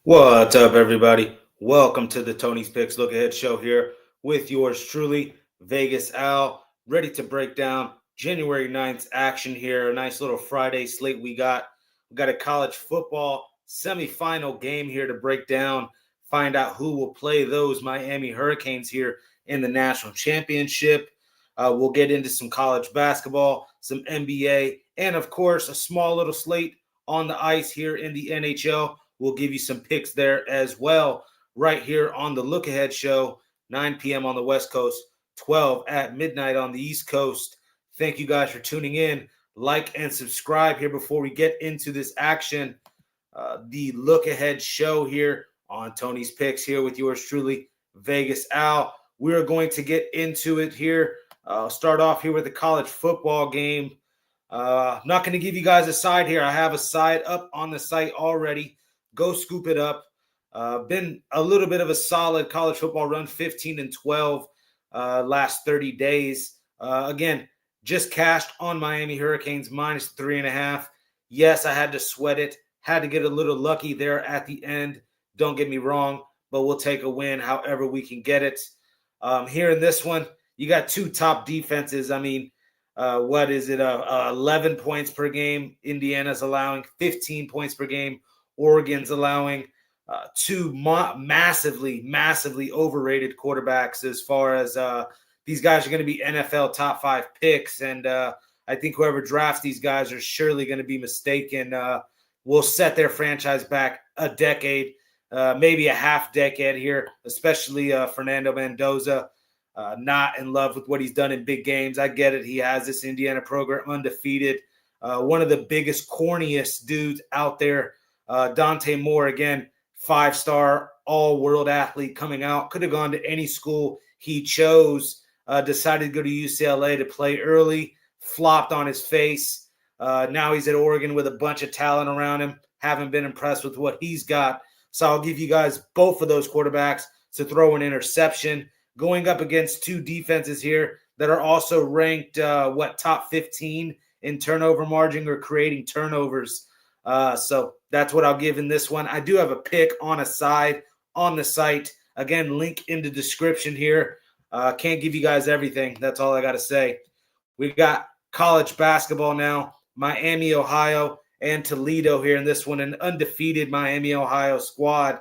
What's up, everybody? Welcome to the Tony's Picks Look Ahead show here with yours truly, Vegas Al, ready to break down January 9th action here. A nice little Friday slate we got. We got a college football semifinal game here to break down, find out who will play those Miami Hurricanes here in the national championship. We'll get into some college basketball, some NBA, and of course, a small little slate on the ice here in the NHL. We'll give you some picks there as well, right here on the Look Ahead Show, 9 p.m. on the West Coast, 12 at midnight on the East Coast. Thank you guys for tuning in. Like and subscribe here before we get into this action. The Look Ahead Show here on Tony's Picks here with yours truly, Vegas Al. We're going to get into it here. Start off here with the college football game. I'm not going to give you guys a side here. I have a side up on the site already. Go scoop it up. Been a little bit of a solid college football run, 15-12 last 30 days. Again, just cashed on Miami Hurricanes minus 3.5. Yes, I had to sweat it. Had to get a little lucky there at the end. Don't get me wrong, but we'll take a win however we can get it. Here in this one, you got two top defenses. I mean, what is it? 11 points per game. Indiana's allowing 15 points per game. Oregon's allowing two massively overrated quarterbacks as far as these guys are going to be NFL top 5 picks. And I think whoever drafts these guys are surely going to be mistaken. Will set their franchise back a decade, maybe a half decade here, especially Fernando Mendoza. Not in love with what he's done in big games. I get it. He has this Indiana program undefeated. One of the biggest, corniest dudes out there. Dante Moore, again, 5-star all-world athlete coming out. Could have gone to any school he chose. Decided to go to UCLA to play early. Flopped on his face. Now he's at Oregon with a bunch of talent around him. Haven't been impressed with what he's got. So I'll give you guys both of those quarterbacks to throw an interception. Going up against two defenses here that are also ranked, top 15 in turnover margin or creating turnovers. So that's what I'll give in this one. I do have a pick on a side on the site. Again, link in the description here. Can't give you guys everything. That's all I got to say. We got college basketball now. Miami, Ohio, and Toledo here in this one. An undefeated Miami, Ohio squad.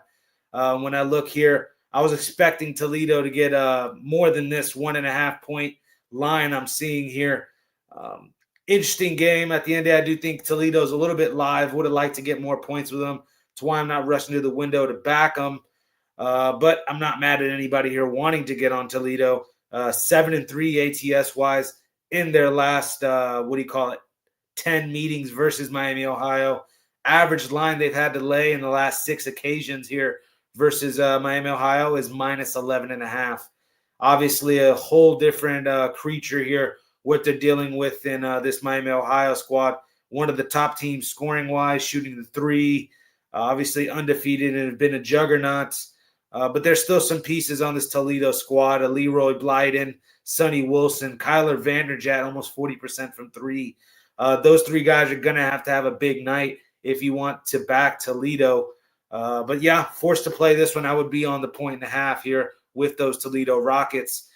When I look here, I was expecting Toledo to get more than this 1.5 point line I'm seeing here. Interesting game. At the end of the day, I do think Toledo's a little bit live. Would have liked to get more points with them. That's why I'm not rushing to the window to back them. But I'm not mad at anybody here wanting to get on Toledo. 7-3 ATS-wise in their last, 10 meetings versus Miami, Ohio. Average line they've had to lay in the last 6 occasions here versus Miami, Ohio is minus 11.5. Obviously, a whole different creature here, what they're dealing with in this Miami, Ohio squad. One of the top teams scoring-wise, shooting the three. Obviously undefeated and have been a juggernaut. But there's still some pieces on this Toledo squad. Leroy Blyden, Sonny Wilson, Kyler Vanderjagt, almost 40% from three. Those three guys are going to have a big night if you want to back Toledo. But yeah, forced to play this one. I would be on the 1.5 here with those Toledo Rockets.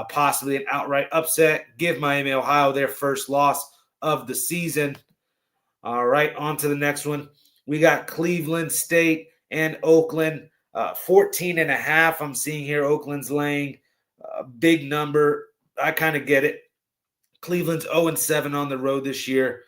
Possibly an outright upset. Give Miami, Ohio their first loss of the season. All right, on to the next one. We got Cleveland State and Oakland. 14.5 I'm seeing here. Oakland's laying a big number. I kind of get it. Cleveland's 0-7 on the road this year.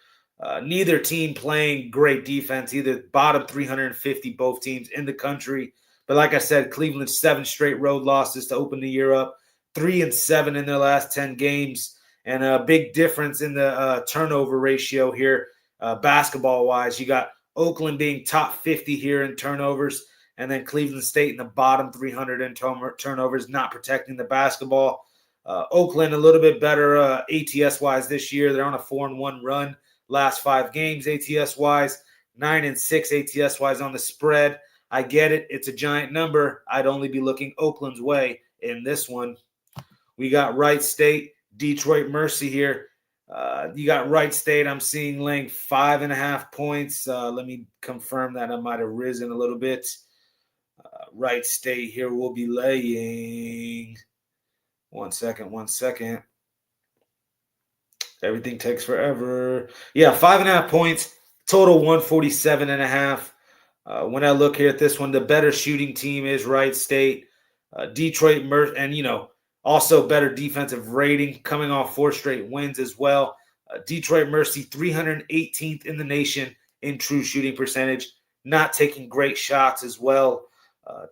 Neither team playing great defense, either bottom 350, both teams in the country. But like I said, Cleveland's 7 straight road losses to open the year up, 3-7 in their last 10 games, and a big difference in the turnover ratio here, basketball-wise. You got Oakland being top 50 here in turnovers, and then Cleveland State in the bottom 300 in turnovers, not protecting the basketball. Oakland a little bit better ATS-wise this year. They're on a 4-1 run. Last 5 games ATS-wise, 9-6 ATS-wise on the spread. I get it. It's a giant number. I'd only be looking Oakland's way in this one. We got Wright State, Detroit Mercy here. You got Wright State. I'm seeing laying 5.5 points. Let me confirm that. I might have risen a little bit. Wright State here will be laying. One second. Everything takes forever. Yeah, 5.5 points. Total 147.5. When I look here at this one, the better shooting team is Wright State. Detroit and also better defensive rating, coming off 4 straight wins as well. Detroit Mercy 318th in the nation in true shooting percentage, not taking great shots as well.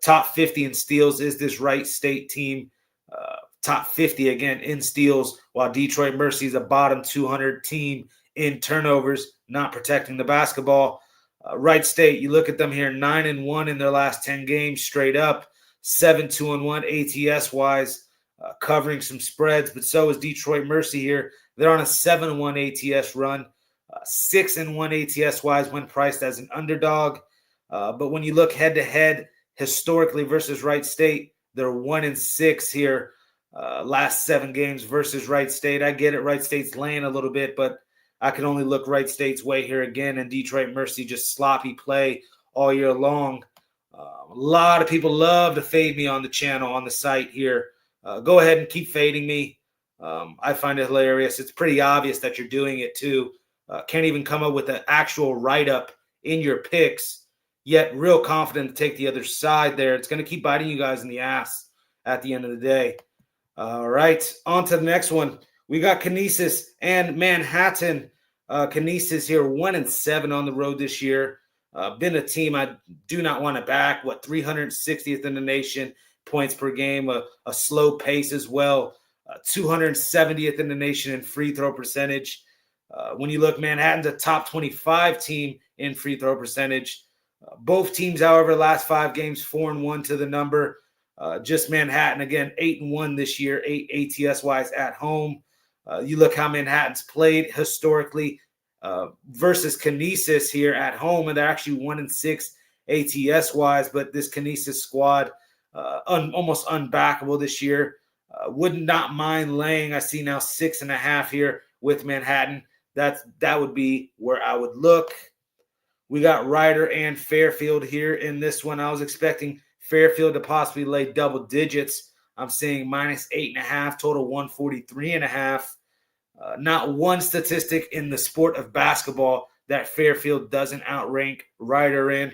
Top 50 in steals is this Wright State team. Top 50 again in steals, while Detroit Mercy is a bottom 200 team in turnovers, not protecting the basketball. Wright State, you look at them here, 9-1 in their last 10 games straight up, 7-2-1 ATS wise, covering some spreads, but so is Detroit Mercy here. They're on a 7-1 ATS run, 6-1 ATS wise when priced as an underdog. But when you look head to head historically versus Wright State, they're 1-6 here. Last 7 games versus Wright State. I get it. Wright State's laying a little bit, but I can only look Wright State's way here again, and Detroit Mercy just sloppy play all year long. A lot of people love to fade me on the channel, on the site here. Go ahead and keep fading me. I find it hilarious. It's pretty obvious that you're doing it too. Can't even come up with an actual write-up in your picks, yet real confident to take the other side there. It's going to keep biting you guys in the ass at the end of the day. All right, on to the next one. We got Canisius and Manhattan. Canisius here, 1-7 on the road this year. Been a team I do not want to back. 360th in the nation, points per game, a slow pace as well. 270th in the nation in free throw percentage. When you look, Manhattan's a top 25 team in free throw percentage. Both teams, however, last 5 games, 4-1 to the number. Just Manhattan, again, 8-1 this year, 8 ATS-wise at home. You look how Manhattan's played historically versus Canisius here at home, and they're actually 1-6 ATS-wise, but this Canisius squad almost unbackable this year. Would not mind laying. I see now 6.5 here with Manhattan. That would be where I would look. We got Rider and Fairfield here in this one. I was expecting Fairfield to possibly lay double digits. I'm seeing -8.5, total 143.5. Not one statistic in the sport of basketball that Fairfield doesn't outrank Rider in.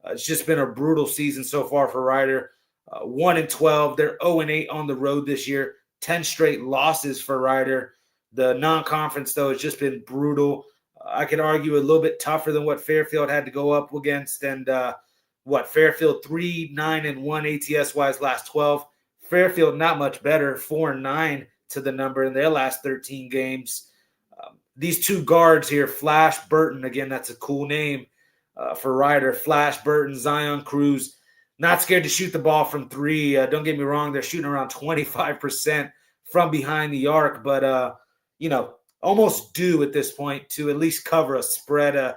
It's just been a brutal season so far for Rider. 1-12. They're 0-8 on the road this year. 10 straight losses for Rider. The non-conference, though, has just been brutal. I could argue a little bit tougher than what Fairfield had to go up against. And Fairfield 3-9-1 ATS-wise last 12. Fairfield not much better, 4-9 to the number in their last 13 games. These 2 guards here, Flash Burton, again, that's a cool name for Rider. Flash Burton, Zion Cruz, not scared to shoot the ball from 3. Don't get me wrong, they're shooting around 25% from behind the arc, but almost due at this point to at least cover a spread.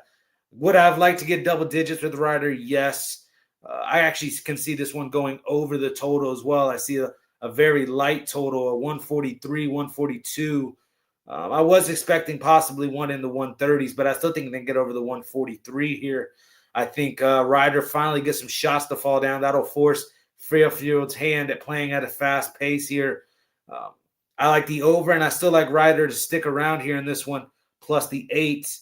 Would I have liked to get double digits with Rider? Yes. I actually can see this one going over the total as well. I see a very light total, a 143, 142. I was expecting possibly one in the 130s, but I still think they can get over the 143 here. I think Rider finally gets some shots to fall down. That'll force Fairfield's hand at playing at a fast pace here. I like the over, and I still like Rider to stick around here in this one, plus the 8.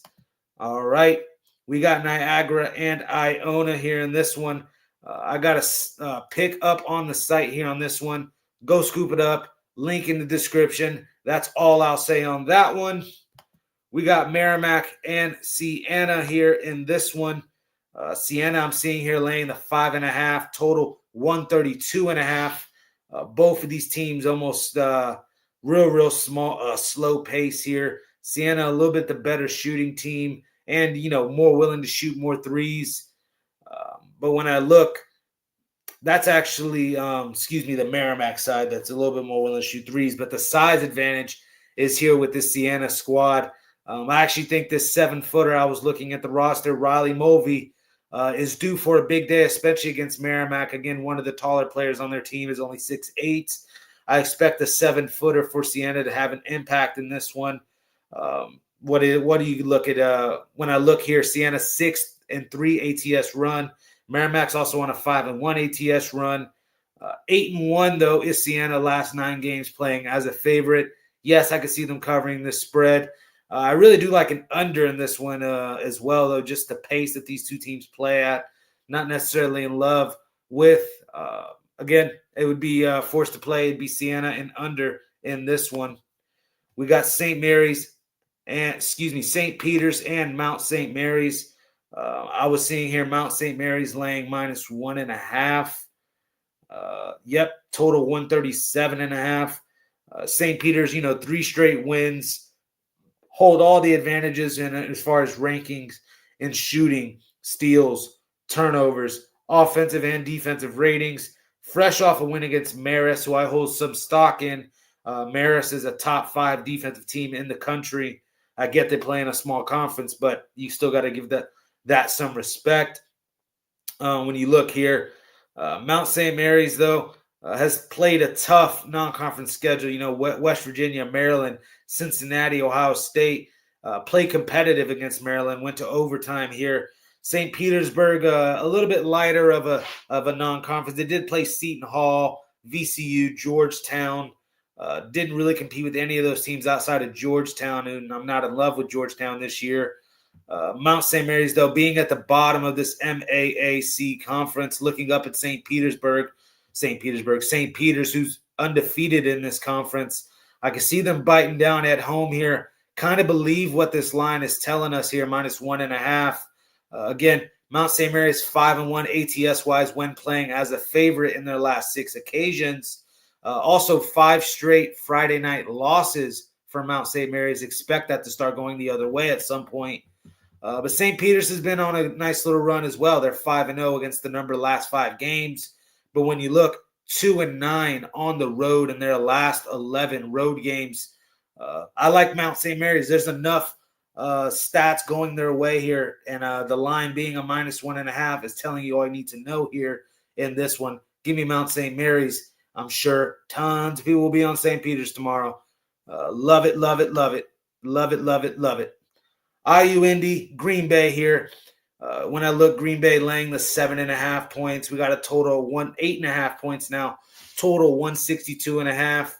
All right. We got Niagara and Iona here in this one. I got a pick up on the site here on this one. Go scoop it up. Link in the description. That's all I'll say on that one. We got Merrimack and Siena here in this one. Siena, I'm seeing here laying the 5.5, total 132.5. Both of these teams almost real small, slow pace here. Siena a little bit the better shooting team, and more willing to shoot more threes. But when I look, that's actually the Merrimack side that's a little bit more willing to shoot threes. But the size advantage is here with this Siena squad. I actually think this 7-footer, I was looking at the roster, Riley Mulvey, is due for a big day, especially against Merrimack. Again, one of the taller players on their team is only 6'8". I expect the 7-footer for Siena to have an impact in this one. What do you look at? When I look here, Siena 6-3 ATS run, Merrimack's also on a 5-1 ATS run. 8-1 though is Siena, last 9 games playing as a favorite. Yes, I could see them covering this spread. I really do like an under in this one as well, though, just the pace that these two teams play at. Not necessarily in love with. Again, it would be forced to play. It'd be Siena and under in this one. We got St. Peter's and Mount St. Mary's. I was seeing here Mount St. Mary's laying -1.5. Yep, total 137.5. St. Peter's, 3 straight wins, hold all the advantages in as far as rankings in shooting, steals, turnovers, offensive and defensive ratings. Fresh off a win against Marist, who I hold some stock in. Marist is a top 5 defensive team in the country. I get they play in a small conference, but you still got to give that some respect. When you look here, Mount St. Mary's, though, has played a tough non-conference schedule. West Virginia, Maryland, Cincinnati, Ohio State, played competitive against Maryland, went to overtime here. St. Petersburg, a little bit lighter of a non-conference. They did play Seton Hall, VCU, Georgetown. Didn't really compete with any of those teams outside of Georgetown, and I'm not in love with Georgetown this year. Mount St. Mary's, though, being at the bottom of this MAAC conference, looking up at St. Peter's, who's undefeated in this conference. I can see them biting down at home here. Kind of believe what this line is telling us here, -1.5. Again, Mount St. Mary's 5-1 ATS-wise when playing as a favorite in their last 6 occasions. Also, 5 straight Friday night losses for Mount St. Mary's. Expect that to start going the other way at some point. But St. Peter's has been on a nice little run as well. They're 5-0 against the number last 5 games. But when you look, 2-9 on the road in their last 11 road games. I like Mount St. Mary's. There's enough stats going their way here, and the line being a -1.5 is telling you all you need to know here in this one. Give me Mount St. Mary's. I'm sure tons of people will be on St. Peter's tomorrow. Love it, love it, love it. Love it, love it, love it. IU Indy, Green Bay here. When I look, Green Bay laying the 7.5 points. We got a total of 8.5 points now. Total 162.5.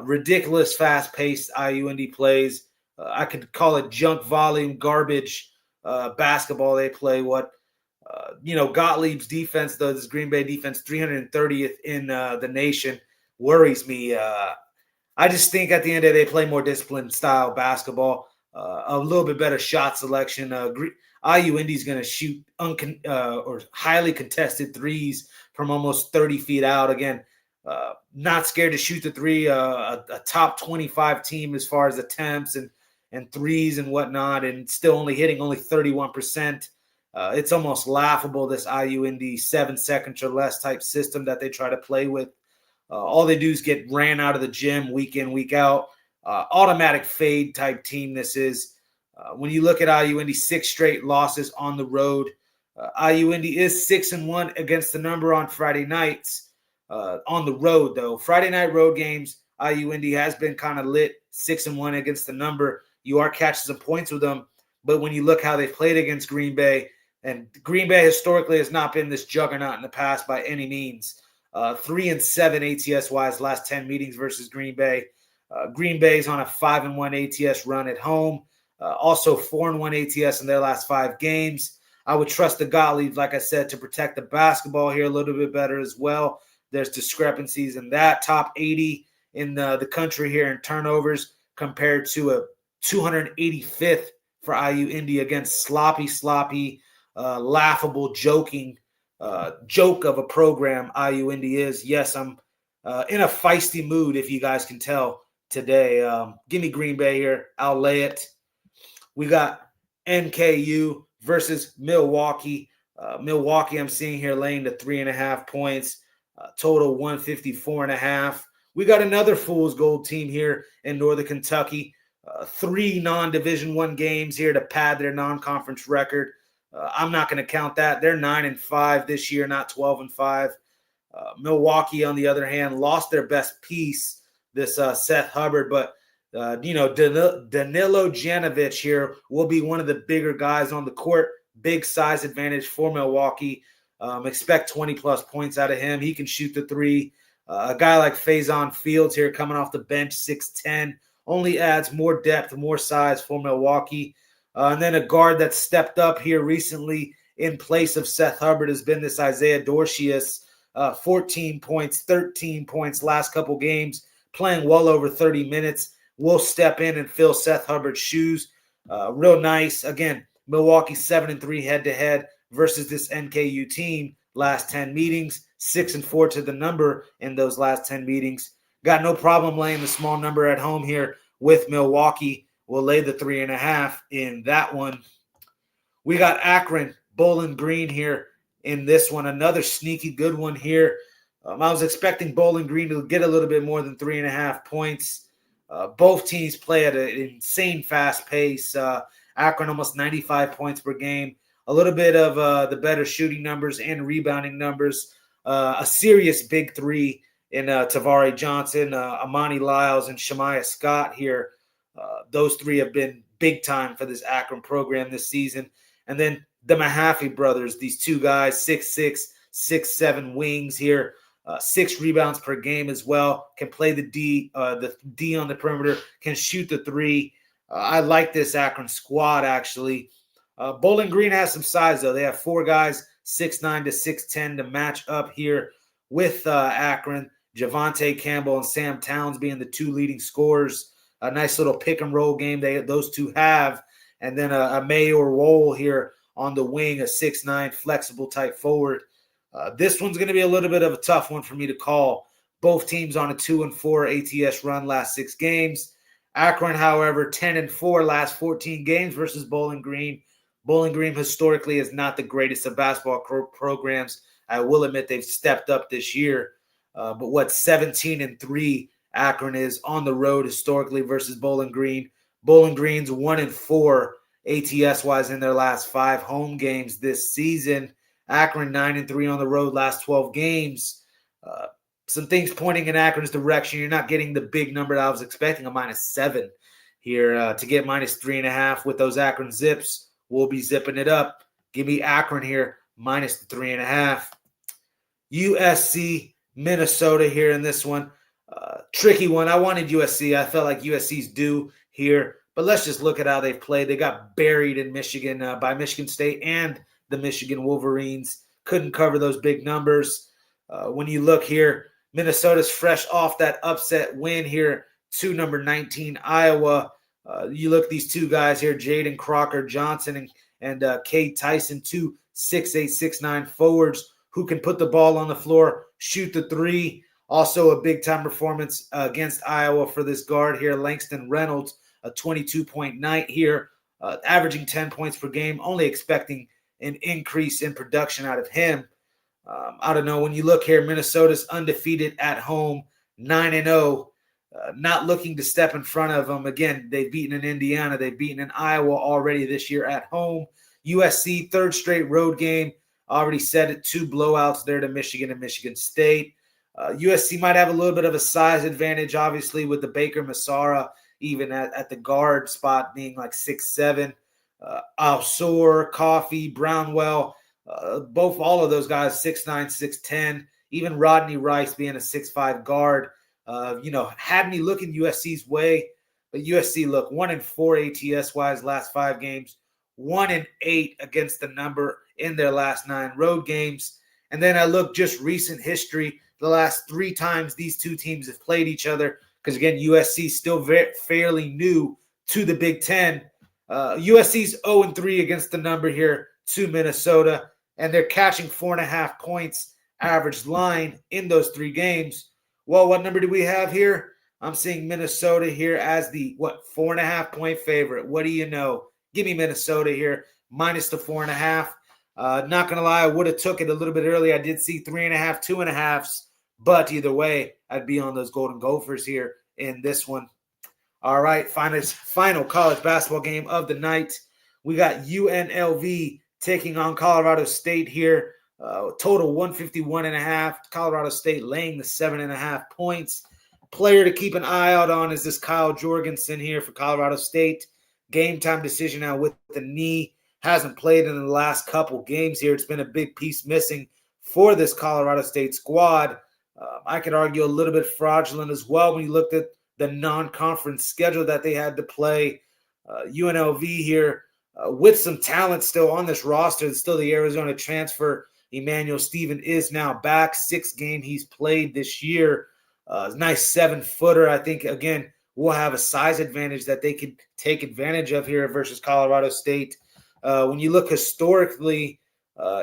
Ridiculous fast-paced IU Indy plays. I could call it junk volume, garbage basketball they play. Gottlieb's defense, though, this Green Bay defense, 330th in the nation, worries me. I just think at the end of the day, they play more disciplined style basketball, a little bit better shot selection. IU Indy's going to shoot or highly contested threes from almost 30 feet out. Again, not scared to shoot the three, a top 25 team as far as attempts and threes and whatnot, and still only hitting 31%. It's almost laughable, this IU Indy 7 seconds or less type system that they try to play with. All they do is get ran out of the gym week in, week out. Automatic fade type team this is. When you look at IU Indy, 6 straight losses on the road. IU Indy is 6-1 against the number on Friday nights. On the road, though. Friday night road games, IU Indy has been kind of lit, 6-1 against the number. You are catching some points with them. But when you look how they played against Green Bay, and Green Bay historically has not been this juggernaut in the past by any means. 3-7 ATS-wise last 10 meetings versus Green Bay. Green Bay's on a 5-1 ATS run at home. Also 4-1 ATS in their last 5 games. I would trust the Gottlieb, like I said, to protect the basketball here a little bit better as well. There's discrepancies in that. Top 80 in the country here in turnovers compared to a 285th for IU Indy against sloppy, laughable, joking joke of a program IU Indy is. Yes, I'm in a feisty mood, if you guys can tell today. Give me Green Bay here. I'll lay it. We got NKU versus Milwaukee. Milwaukee, I'm seeing here laying to 3.5 points. Total 154.5. We got another fool's gold team here in Northern Kentucky. 3 non-Division I games here to pad their non-conference record. I'm not going to count that. They're 9-5 this year, not 12-5. Milwaukee, on the other hand, lost their best piece, this Seth Hubbard. But, Danilo Janovic here will be one of the bigger guys on the court. Big size advantage for Milwaukee. Expect 20-plus points out of him. He can shoot the three. A guy like Faison Fields here coming off the bench, 6'10", only adds more depth, more size for Milwaukee. And then a guard that stepped up here recently in place of Seth Hubbard has been this Isaiah Dorcius, 14 points, 13 points last couple games, playing well over 30 minutes. Will step in and fill Seth Hubbard's shoes. Real nice. Again, Milwaukee 7-3 head-to-head versus this NKU team. Last 10 meetings, 6-4 to the number in those last 10 meetings. Got no problem laying the small number at home here with Milwaukee. We'll lay the 3.5 in that one. We got Akron, Bowling Green here in this one. Another sneaky good one here. I was expecting Bowling Green to get a little bit more than 3.5 points. Both teams play at an insane fast pace. Akron almost 95 points per game. A little bit of the better shooting numbers and rebounding numbers. A serious big three in Tavari Johnson, Amani Lyles, and Shemaiah Scott here. Those three have been big time for this Akron program this season. And then the Mahaffey brothers, these two guys, 6'6", 6'7" wings here. 6 rebounds per game as well. Can play the D on the perimeter. Can shoot the three. I like this Akron squad, actually. Bowling Green has some size, though. They have 4 guys, 6'9" to 6'10", to match up here with Akron. Javante Campbell and Sam Towns being the 2 leading scorers. A nice little pick-and-roll game those two have. And then a Mayor Wohl here on the wing, a 6'9", flexible-type forward. This one's going to be a little bit of a tough one for me to call. Both teams on a 2-4 ATS run last 6 games. Akron, however, 10-4 last 14 games versus Bowling Green. Bowling Green historically is not the greatest of basketball programs. I will admit they've stepped up this year. But 17-3 Akron is on the road historically versus Bowling Green. Bowling Green's 1-4 ATS-wise in their last 5 home games this season. Akron 9-3 on the road last 12 games. Some things pointing in Akron's direction. You're not getting the big number that I was expecting, a -7 here. To get -3.5 with those Akron Zips, we'll be zipping it up. Give me Akron here, -3.5. USC, Minnesota here in this one. Tricky one. I wanted USC. I felt like USC's due here. But let's just look at how they've played. They got buried in Michigan by Michigan State and the Michigan Wolverines. Couldn't cover those big numbers. When you look here, Minnesota's fresh off that upset win here to number 19 Iowa. You look at these 2 guys here, Jaden Crocker Johnson and Cade Tyson, 2 6'8", 6'9" forwards who can put the ball on the floor, shoot the three. Also a big-time performance against Iowa for this guard here, Langston Reynolds, a 22-point night here, averaging 10 points per game, only expecting an increase in production out of him. I don't know. When you look here, Minnesota's undefeated at home, 9-0, not looking to step in front of them. Again, they've beaten in Indiana. They've beaten in Iowa already this year at home. USC, 3rd straight road game. Already said it, 2 blowouts there to Michigan and Michigan State. USC might have a little bit of a size advantage, obviously, with the Baker Masara, even at the guard spot being like 6'7". Alsor, Coffey, Brownwell, all of those guys, 6'9", 6'10". Even Rodney Rice being a 6'5" guard, had me looking USC's way. But USC, look, 1-4 ATS-wise last 5 games, 1-8 against the number in their last 9 road games. And then I look just recent history, the last 3 times these 2 teams have played each other, because, again, USC still fairly new to the Big Ten. USC's 0-3 against the number here to Minnesota, and they're catching 4.5 points average line in those 3 games. Well, what number do we have here? I'm seeing Minnesota here as the, 4.5-point favorite. What do you know? Give me Minnesota here, minus the 4.5. Not going to lie, I would have took it a little bit early. I did see 3.5, 2.5s, but either way, I'd be on those Golden Gophers here in this one. All right, final college basketball game of the night. We got UNLV taking on Colorado State here. Total 151.5. Colorado State laying the 7.5 points. Player to keep an eye out on is this Kyle Jorgensen here for Colorado State. Game time decision now with the knee. hasn't played in the last couple games here. It's been a big piece missing for this Colorado State squad. I could argue a little bit fraudulent as well when you looked at the non-conference schedule that they had to play. UNLV here with some talent still on this roster. It's still the Arizona transfer. Emmanuel Stephen is now back. 6th game he's played this year. Nice 7-footer. I think, again, we'll have a size advantage that they could take advantage of here versus Colorado State. When you look historically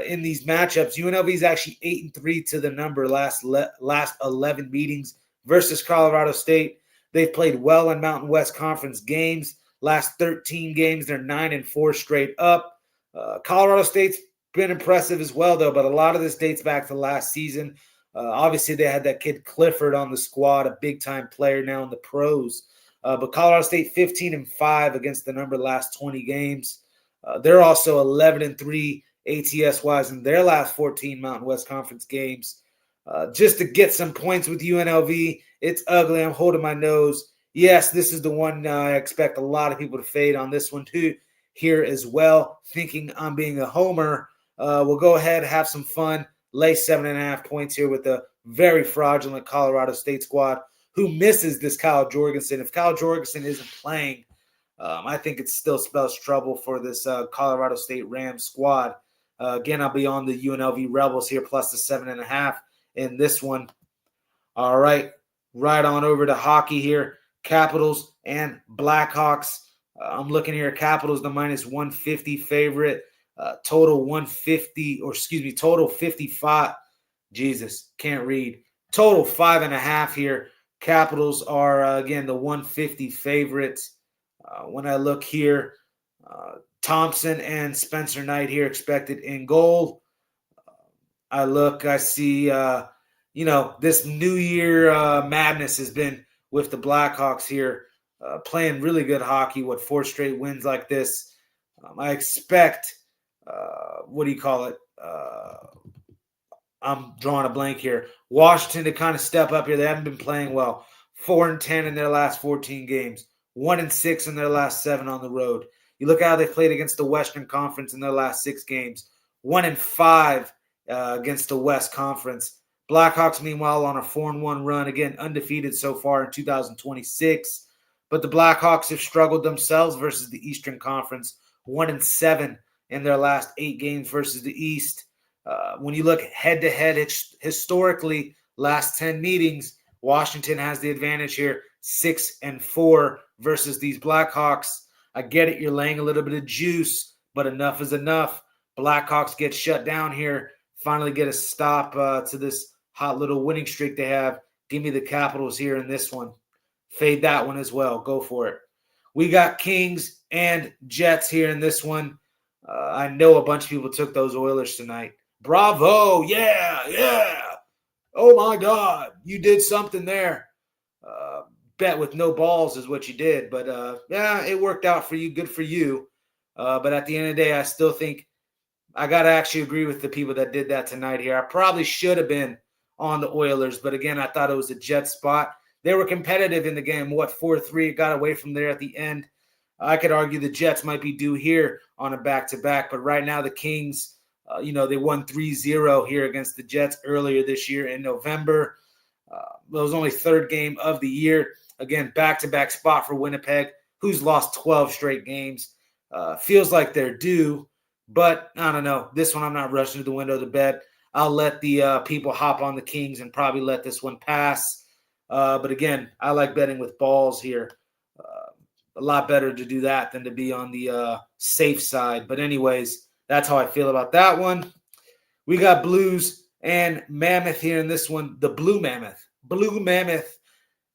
in these matchups, UNLV is actually 8-3 to the number last 11 meetings versus Colorado State. They've played well in Mountain West Conference games. Last 13 games, they're 9-4 straight up. Colorado State's been impressive as well, though, but a lot of this dates back to last season. Obviously, they had that kid Clifford on the squad, a big-time player now in the pros. But Colorado State 15-5 against the number last 20 games. They're also 11-3 ATS-wise in their last 14 Mountain West Conference games. Just to get some points with UNLV, it's ugly. I'm holding my nose. Yes, this is the one I expect a lot of people to fade on this one too here as well, thinking I'm being a homer. We'll go ahead, have some fun, lay 7.5 points here with the very fraudulent Colorado State squad who misses this Kyle Jorgensen. If Kyle Jorgensen isn't playing, I think it still spells trouble for this Colorado State Rams squad. Again, I'll be on the UNLV Rebels here plus the 7.5 in this one. All right, right on over to hockey here. Capitals and Blackhawks. I'm looking here at Capitals, the minus 150 favorite. Total 55. Jesus, can't read. Total 5.5 here. Capitals are, again, the 150 favorites. When I look here, Thompson and Spencer Knight here expected in goal. I see, this New Year madness has been with the Blackhawks here, playing really good hockey, 4 straight wins like this. I expect, I'm drawing a blank here. Washington to kind of step up here. They haven't been playing well. 4-10 in their last 14 games. 1-6 in their last 7 on the road. You look how they played against the Western Conference in their last 6 games. 1-5 against the West Conference. Blackhawks, meanwhile, on a 4-1 run. Again, undefeated so far in 2026. But the Blackhawks have struggled themselves versus the Eastern Conference. 1-7 in their last 8 games versus the East. When you look head-to-head, historically, last 10 meetings, Washington has the advantage here. 6-4 versus these Blackhawks. I get it. You're laying a little bit of juice, but enough is enough. Blackhawks get shut down here. Finally get a stop to this hot little winning streak they have. Give me the Capitals here in this one. Fade that one as well. Go for it. We got Kings and Jets here in this one. I know a bunch of people took those Oilers tonight. Bravo. Yeah. Oh, my God. You did something there. Bet with no balls is what you did. But, it worked out for you. Good for you. But at the end of the day, I still think I got to actually agree with the people that did that tonight here. I probably should have been on the Oilers, but again, I thought it was a Jets spot. They were competitive in the game. 4-3? Got away from there at the end. I could argue the Jets might be due here on a back-to-back, but right now the Kings, they won 3-0 here against the Jets earlier this year in November. It was only 3rd game of the year. Again, back-to-back spot for Winnipeg, who's lost 12 straight games. Feels like they're due. But I don't know. This one I'm not rushing to the window to bet. I'll let the people hop on the Kings and probably let this one pass. But again, I like betting with balls here. A lot better to do that than to be on the safe side. But anyways, that's how I feel about that one. We got Blues and Mammoth here in this one. The Blue Mammoth.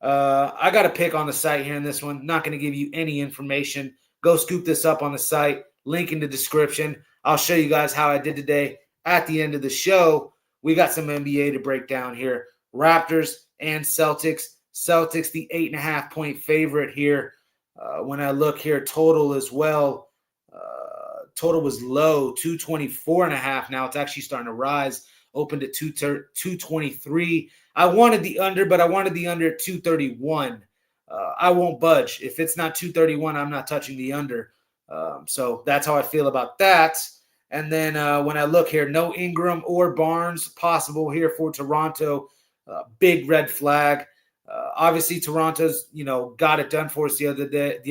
I got a pick on the site here in this one. Not going to give you any information. Go scoop this up on the site. Link in the description. I'll show you guys how I did today at the end of the show. We got some NBA to break down here. Raptors and Celtics. Celtics, the 8.5 point favorite here. When I look here, total as well. Total was low, 224.5. Now it's actually starting to rise. Opened at 223. I wanted the under, but I wanted the under at 231. I won't budge. If it's not 231, I'm not touching the under. So that's how I feel about that. And then when I look here, no Ingram or Barnes possible here for Toronto. Big red flag. Obviously, Toronto's got it done for us the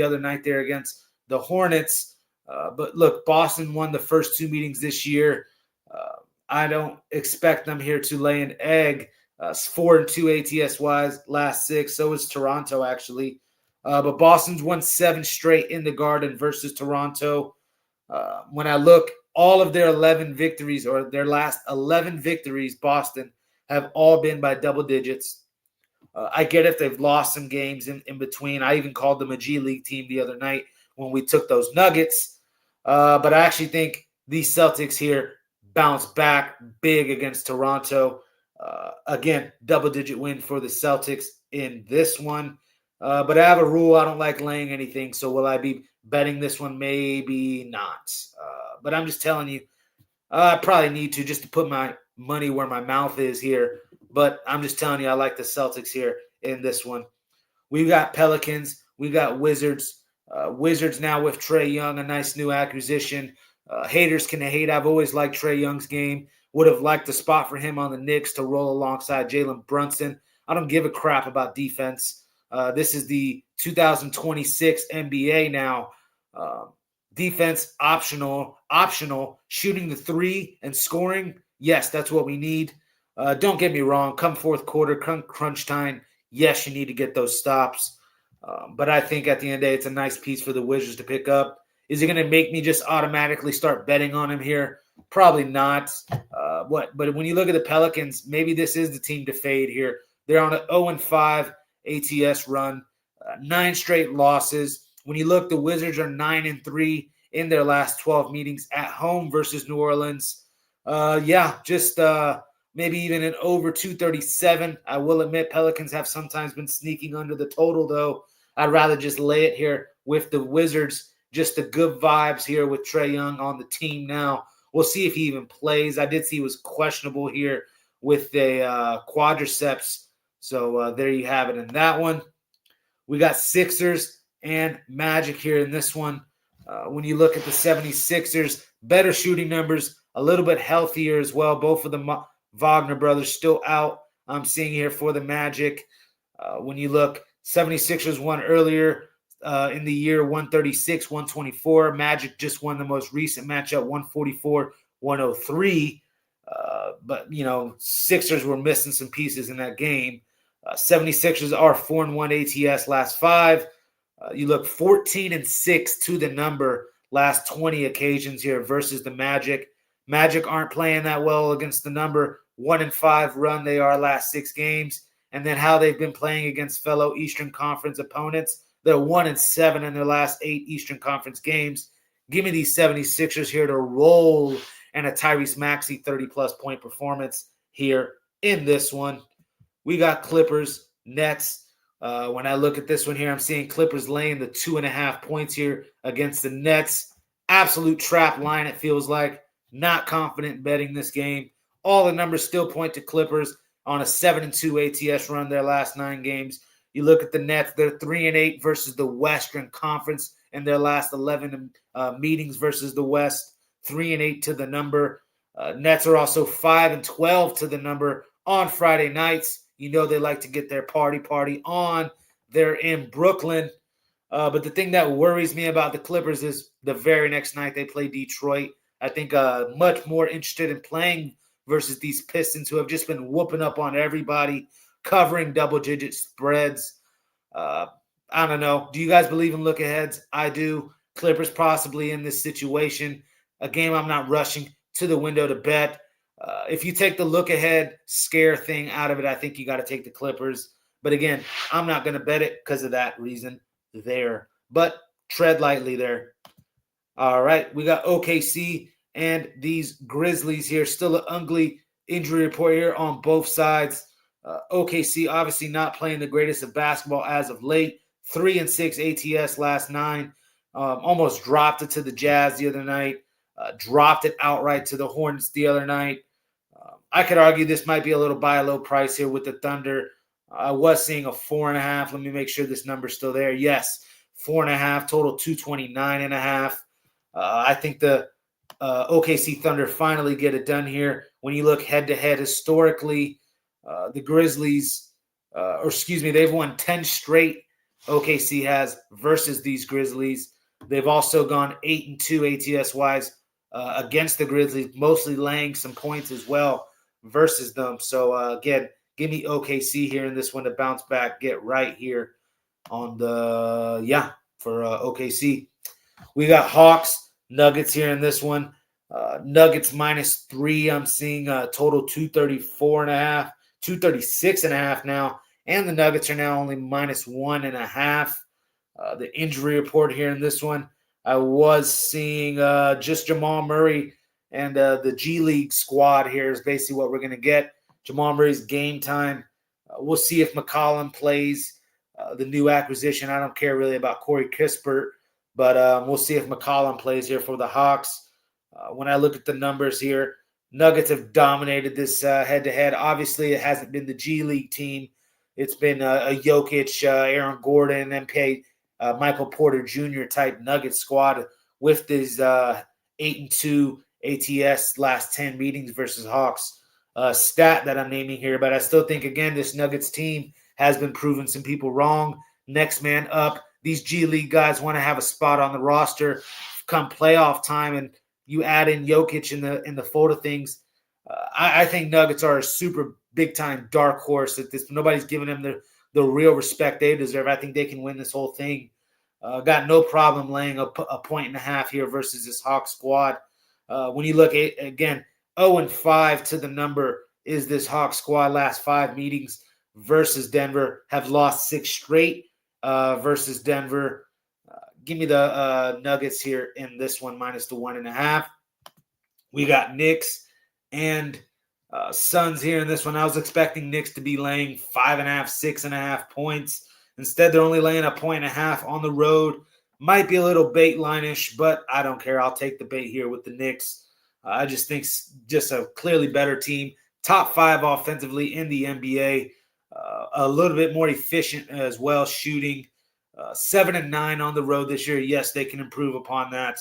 other night there against the Hornets. But look, Boston won the first 2 meetings this year. I don't expect them here to lay an egg. 4-2 ATS wise, last 6. So is Toronto actually. But Boston's won 7 straight in the Garden versus Toronto. When I look, all of their 11 victories or their last 11 victories, Boston have all been by double digits. I get if they've lost some games in between. I even called them a G League team the other night when we took those Nuggets. But I actually think these Celtics here bounce back big against Toronto. Again, double-digit win for the Celtics in this one. But I have a rule. I don't like laying anything. So will I be betting this one? Maybe not. But I'm just telling you, I probably need to just to put my money where my mouth is here. But I'm just telling you, I like the Celtics here in this one. We've got Pelicans. We got Wizards. Wizards now with Trae Young, a nice new acquisition. Haters can hate. I've always liked Trae Young's game. Would have liked a spot for him on the Knicks to roll alongside Jalen Brunson. I don't give a crap about defense. This is the 2026 NBA now. Defense optional. Shooting the 3 and scoring, yes, that's what we need. Don't get me wrong. Come fourth quarter, come crunch time, yes, you need to get those stops. But I think at the end of the day, it's a nice piece for the Wizards to pick up. Is it going to make me just automatically start betting on him here? Probably not. But when you look at the Pelicans, maybe this is the team to fade here. They're on an 0-5 ATS run, 9 straight losses. When you look, the Wizards are 9-3 in their last 12 meetings at home versus New Orleans. Maybe even an over 237. I will admit Pelicans have sometimes been sneaking under the total, though. I'd rather just lay it here with the Wizards. Just the good vibes here with Trae Young on the team now. We'll see if he even plays. I did see he was questionable here with a quadriceps. So there you have it in that one. We got Sixers and Magic here in this one. When you look at the 76ers, better shooting numbers, a little bit healthier as well. Both of the Wagner brothers still out, I'm seeing here for the Magic. When you look, 76ers won earlier in the year 136-124. Magic just won the most recent matchup, 144-103. But, Sixers were missing some pieces in that game. 76ers are 4-1 ATS last 5. You look 14-6 to the number last 20 occasions here versus the Magic. Magic aren't playing that well against the number. 1-5 run they are last 6 games. And then how they've been playing against fellow Eastern Conference opponents. They're 1-7 in their last 8 Eastern Conference games. Give me these 76ers here to roll and a Tyrese Maxey 30-plus point performance here in this one. We got Clippers, Nets. When I look at this one here, I'm seeing Clippers laying the 2.5 points here against the Nets. Absolute trap line, it feels like. Not confident betting this game. All the numbers still point to Clippers on a 7-2 ATS run their last 9 games. You look at the Nets, they're 3-8 versus the Western Conference in their last 11 meetings versus the West. 3-8 to the number. Nets are also 5-12 to the number on Friday nights. You know they like to get their party on. They're in Brooklyn. But the thing that worries me about the Clippers is the very next night they play Detroit. I think much more interested in playing versus these Pistons who have just been whooping up on everybody, covering double-digit spreads. I don't know. Do you guys believe in look-aheads? I do. Clippers possibly in this situation. A game I'm not rushing to the window to bet. If you take the look-ahead scare thing out of it, I think you got to take the Clippers. But again, I'm not going to bet it because of that reason there. But tread lightly there. All right, we got OKC and these Grizzlies here. Still an ugly injury report here on both sides. OKC obviously not playing the greatest of basketball as of late. 3-6 ATS last 9. Almost dropped it to the Jazz the other night. Dropped it outright to the Hornets the other night. I could argue this might be a little buy a low price here with the Thunder. I was seeing a 4.5. Let me make sure this number's still there. Yes, 4.5, total 229.5. I think the OKC Thunder finally get it done here. When you look head-to-head historically, the Grizzlies, they've won 10 straight. OKC has versus these Grizzlies. They've also gone 8-2 ATS-wise against the Grizzlies, mostly laying some points as well versus them. So, again, give me OKC here in this one to bounce back, get right here on for OKC. We got Hawks, Nuggets here in this one. Nuggets -3. I'm seeing total 234.5, 236.5 now. And the Nuggets are now only -1.5. The injury report here in this one, I was seeing just Jamal Murray and the G League squad here is basically what we're going to get. Jamal Murray's game time. We'll see if McCollum plays the new acquisition. I don't care really about Corey Kispert, but we'll see if McCollum plays here for the Hawks. When I look at the numbers here, Nuggets have dominated this head-to-head. Obviously, it hasn't been the G League team. It's been a Jokic, Aaron Gordon, MP, Michael Porter Jr. type Nuggets squad with these 8-2 ATS last 10 meetings versus Hawks. Stat that I'm naming here, but I still think, again, this Nuggets team has been proving some people wrong. Next man up. These G League guys want to have a spot on the roster come playoff time, and you add in Jokic in the fold of things. I think Nuggets are a super big-time dark horse. That nobody's giving them the real respect they deserve. I think they can win this whole thing. Got no problem laying a 1.5 here versus this Hawks squad. When you look at, again, 0-5 to the number is this Hawks squad last 5 meetings versus Denver. Have lost 6 straight versus Denver. Give me the Nuggets here in this one, -1.5. We got Knicks and Suns here in this one. I was expecting Knicks to be laying 5.5, 6.5 points. Instead, they're only laying 1.5 on the road. Might be a little bait line-ish, but I don't care. I'll take the bait here with the Knicks. I just think just a clearly better team. Top 5 offensively in the NBA. A little bit more efficient as well, shooting. 7-9 on the road this year. Yes, they can improve upon that.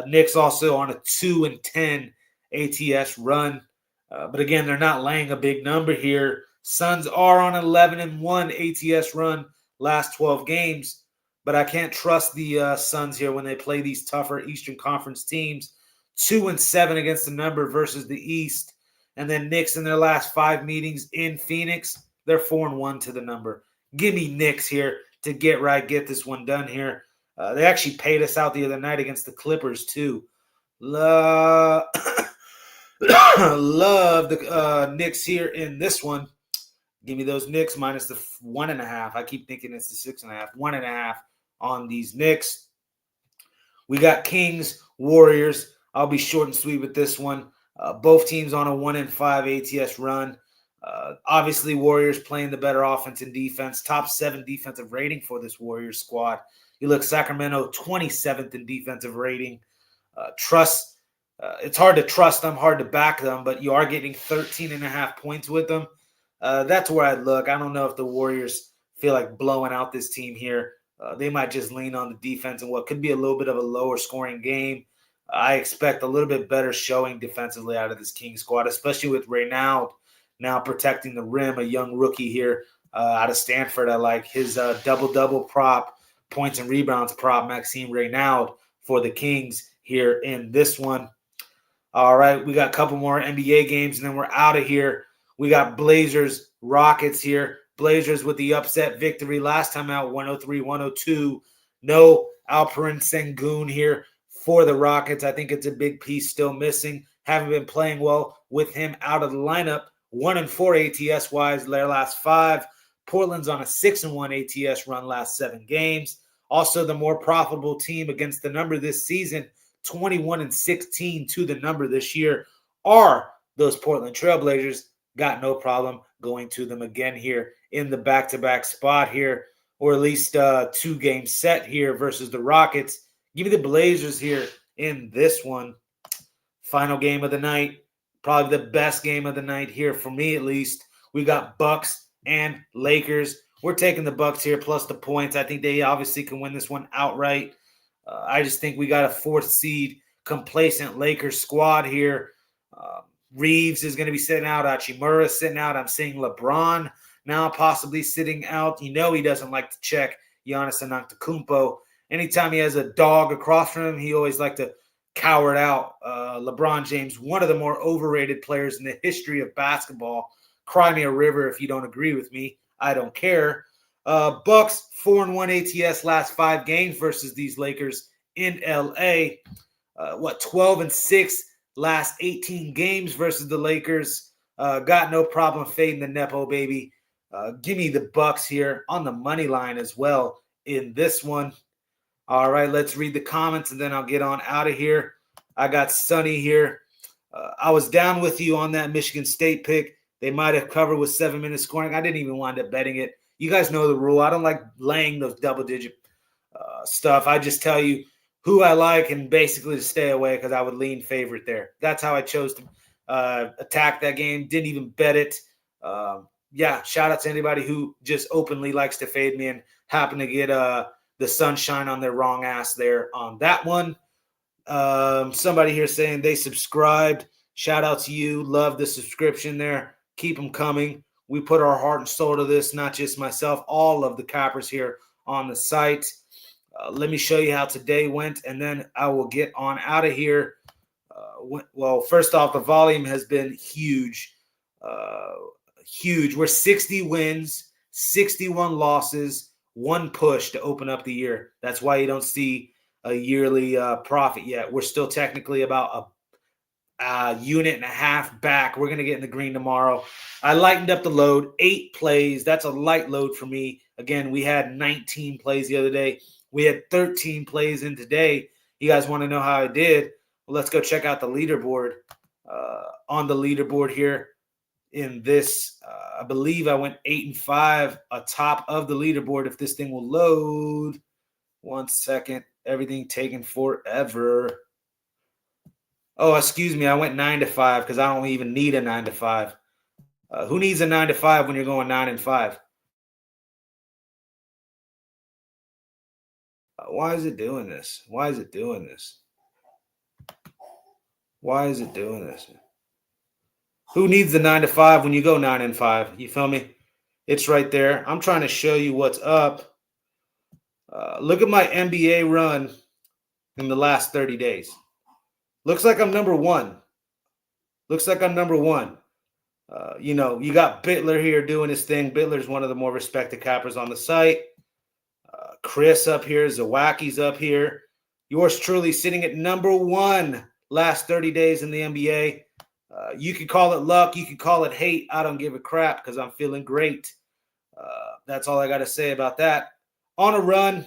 Knicks also on a 2-10 ATS run. But again, they're not laying a big number here. Suns are on an 11-1 ATS run last 12 games. But I can't trust the Suns here when they play these tougher Eastern Conference teams. 2-7 against the number versus the East. And then Knicks in their last 5 meetings in Phoenix, they're 4-1 to the number. Give me Knicks here to get this one done here. They actually paid us out the other night against the Clippers too. Love the Knicks here in this one. Give me those Knicks minus the 1.5. I keep thinking it's the 6.5. 1.5 on these Knicks. We got Kings, Warriors. I'll be short and sweet with this one. Both teams on a 1-5 ATS run. Obviously, Warriors playing the better offense and defense. Top 7 defensive rating for this Warriors squad. You look Sacramento, 27th in defensive rating. It's hard to trust them, hard to back them, but you are getting 13.5 points with them. That's where I'd look. I don't know if the Warriors feel like blowing out this team here. They might just lean on the defense in what could be a little bit of a lower scoring game. I expect a little bit better showing defensively out of this Kings squad, especially with Reynaud now protecting the rim, a young rookie here out of Stanford. I like his double-double prop, points and rebounds prop, Maxime Reynaud for the Kings here in this one. All right, we got a couple more NBA games, and then we're out of here. We got Blazers, Rockets here. Blazers with the upset victory last time out, 103-102. No Alperen Sengun here for the Rockets. I think it's a big piece still missing. Haven't been playing well with him out of the lineup. 1-4 ATS-wise their last 5. Portland's on a 6-1 ATS run last 7 games. Also the more profitable team against the number this season, 21-16 to the number this year, are those Portland Trailblazers. Got no problem going to them again here in the back-to-back spot here, or at least 2-game set here versus the Rockets. Give me the Blazers here in this one. Final game of the night. Probably the best game of the night here for me, at least. We got Bucks and Lakers. We're taking the Bucks here plus the points. I think they obviously can win this one outright. I just think we got a fourth seed complacent Lakers squad here. Reeves is going to be sitting out. Hachimura sitting out. I'm seeing LeBron now possibly sitting out. You know he doesn't like to check Giannis Antetokounmpo. Anytime he has a dog across from him, he always like to cower it out. LeBron James, one of the more overrated players in the history of basketball. Cry me a river if you don't agree with me. I don't care. Bucks 4-1 ATS last 5 games versus these Lakers in LA. 12-6 last 18 games versus the Lakers. Got no problem fading the Nepo baby. Give me the Bucks here on the money line as well in this one. All right, let's read the comments and then I'll get on out of here. I got Sonny here. I was down with you on that Michigan State pick. They might have covered with 7-minute scoring. I didn't even wind up betting it. You guys know the rule. I don't like laying those double-digit stuff. I just tell you who I like and basically to stay away because I would lean favorite there. That's how I chose to attack that game. Didn't even bet it. Shout out to anybody who just openly likes to fade me and happen to get the sunshine on their wrong ass there on that one. Somebody here saying they subscribed. Shout out to you. Love the subscription there. Keep them coming. We put our heart and soul to this, not just myself, all of the cappers here on the site. Let me show you how today went, and then I will get on out of here. Well, first off, the volume has been huge. Huge. We're 60 wins, 61 losses, 1 push to open up the year. That's why you don't see a yearly profit yet. We're still technically about a unit and a half back. We're going to get in the green tomorrow. I lightened up the load, 8 plays. That's a light load for me. Again, we had 19 plays the other day. We had 13 plays in today. You guys want to know how I did? Well, let's go check out the leaderboard. On the leaderboard here in this, I believe I went 8-5 atop of the leaderboard. If this thing will load. 1 second. Everything taking forever. Oh, excuse me. I went 9-5 because I don't even need a 9-5. Who needs a 9-5 when you're going 9-5? Why is it doing this? Why is it doing this? Why is it doing this? Who needs the 9-5 when you go 9-5? You feel me? It's right there. I'm trying to show you what's up. Look at my NBA run in the last 30 days. Looks like I'm number 1. Looks like I'm number 1. You got Bitler here doing his thing. Bitler's one of the more respected cappers on the site. Chris up here. Zawacki's up here. Yours truly sitting at number 1 last 30 days in the NBA. You could call it luck. You could call it hate. I don't give a crap because I'm feeling great. That's all I got to say about that. On a run.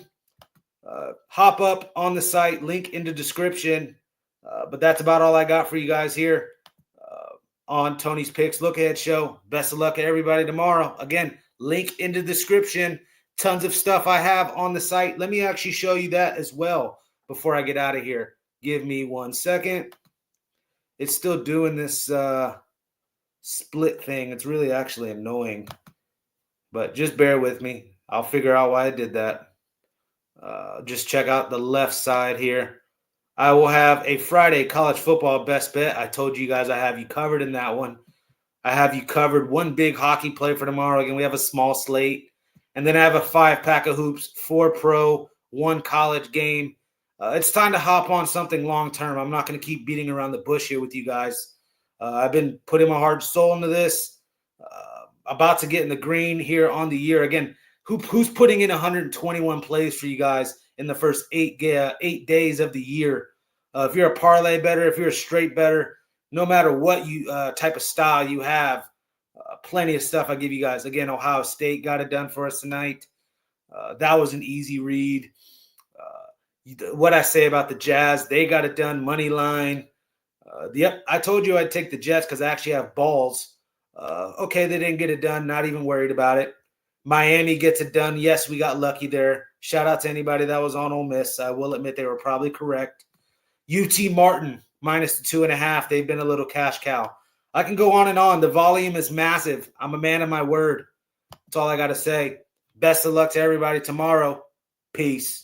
Hop up on the site. Link in the description. But that's about all I got for you guys here on Tony's Picks Look Ahead Show. Best of luck to everybody tomorrow. Again, link in the description. Tons of stuff I have on the site. Let me actually show you that as well before I get out of here. Give me 1 second. It's still doing this split thing. It's really actually annoying. But just bear with me. I'll figure out why I did that. Just check out the left side here. I will have a Friday college football best bet. I told you guys I have you covered in that one. I have you covered. 1 big hockey play for tomorrow. Again, we have a small slate. And then I have a 5-pack of hoops, 4 pro, 1 college game. It's time to hop on something long-term. I'm not going to keep beating around the bush here with you guys. I've been putting my heart and soul into this. About to get in the green here on the year. Again, who's putting in 121 plays for you guys in the first 8 days of the year? If you're a parlay bettor, if you're a straight bettor, no matter what you type of style you have, plenty of stuff I give you guys. Again, Ohio State got it done for us tonight. That was an easy read. What I say about the Jazz, they got it done. Money line. I told you I'd take the Jets because I actually have balls. Okay, they didn't get it done. Not even worried about it. Miami gets it done. Yes, we got lucky there. Shout out to anybody that was on Ole Miss. I will admit they were probably correct. UT Martin, minus the 2.5. They've been a little cash cow. I can go on and on. The volume is massive. I'm a man of my word. That's all I got to say. Best of luck to everybody tomorrow. Peace.